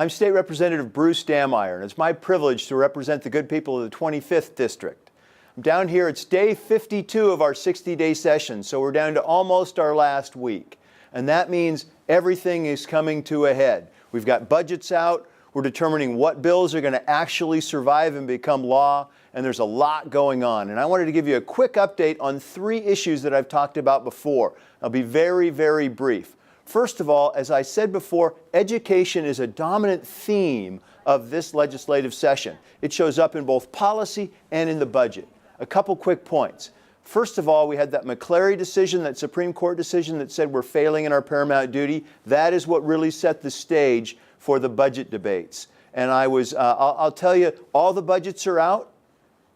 I'm State Representative Bruce Dammeier, and it's my privilege to represent the good people of the 25th District. I'm down here, it's day 52 of our 60-day session, so we're down to almost our last week. And that means everything is coming to a head. We've got budgets out, we're determining what bills are going to actually survive and become law, and there's a lot going on. And I wanted to give you a quick update on 3 issues that I've talked about before. I'll be very, very brief. First of all, as I said before, education is a dominant theme of this legislative session. It shows up in both policy and in the budget. A couple quick points. First of all, we had that McCleary decision, that Supreme Court decision that said we're failing in our paramount duty. That is what really set the stage for the budget debates. And I'll tell you, all the budgets are out.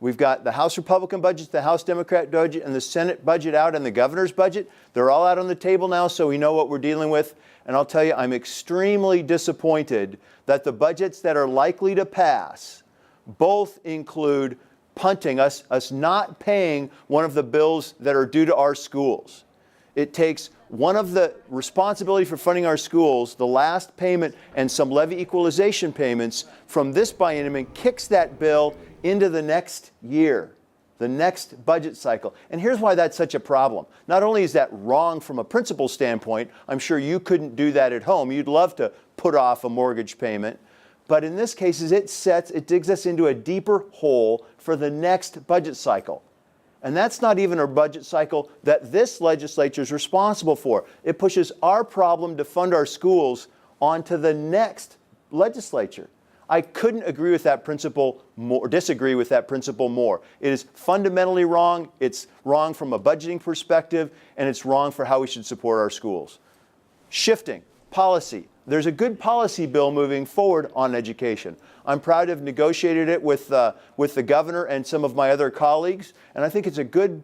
We've got the House Republican budget, the House Democrat budget, and the Senate budget out, and the governor's budget. They're all out on the table now, so we know what we're dealing with. And I'll tell you, I'm extremely disappointed that the budgets that are likely to pass both include punting us not paying one of the bills that are due to our schools. It takes one of the responsibility for funding our schools, the last payment and some levy equalization payments from this biennium, and kicks that bill into the next year, the next budget cycle. And here's why that's such a problem. Not only is that wrong from a principle standpoint, I'm sure you couldn't do that at home. You'd love to put off a mortgage payment. But in this case, it digs us into a deeper hole for the next budget cycle. And that's not even a budget cycle that this legislature is responsible for. It pushes our problem to fund our schools onto the next legislature. I couldn't agree with that principle more, disagree with that principle more. It is fundamentally wrong. It's wrong from a budgeting perspective, and it's wrong for how we should support our schools. Shifting policy. There's a good policy bill moving forward on education. I'm proud to have negotiated it with the governor and some of my other colleagues, and I think it's a good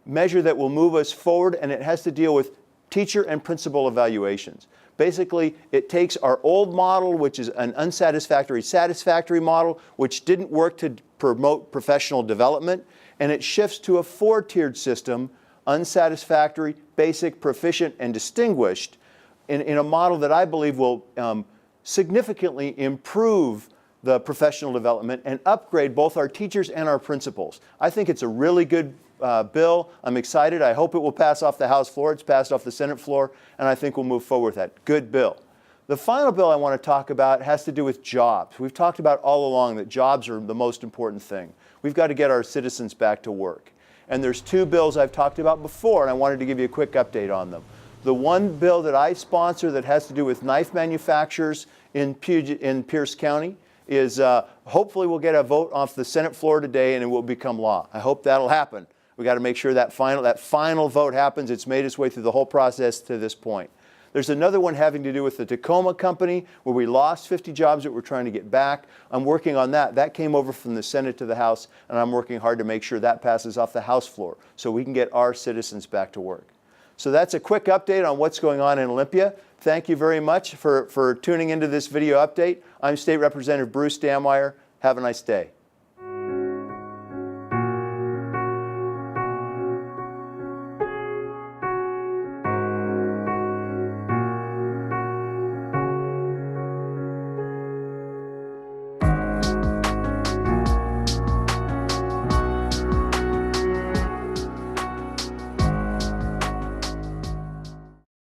measure that will move us forward, and it has to deal with teacher and principal evaluations. Basically, it takes our old model, which is an unsatisfactory, satisfactory model, which didn't work to promote professional development, and it shifts to a 4-tiered system, unsatisfactory, basic, proficient, and distinguished, in a model that I believe will significantly improve the professional development and upgrade both our teachers and our principals. I think it's a really good bill. I'm excited. I hope it will pass off the House floor. It's passed off the Senate floor, and I think we'll move forward with that. Good bill. The final bill I want to talk about has to do with jobs. We've talked about all along that jobs are the most important thing. We've got to get our citizens back to work. And there's 2 bills I've talked about before, and I wanted to give you a quick update on them. The one bill that I sponsor that has to do with knife manufacturers in Pierce County is hopefully we'll get a vote off the Senate floor today and it will become law. I hope that'll happen. We got to make sure that final vote happens. It's made its way through the whole process to this point. There's another one having to do with the Tacoma company where we lost 50 jobs that we're trying to get back. I'm working on that. That came over from the Senate to the House, and I'm working hard to make sure that passes off the House floor so we can get our citizens back to work. So that's a quick update on what's going on in Olympia. Thank you very much for tuning into this video update. I'm State Representative Bruce Dammeier. Have a nice day.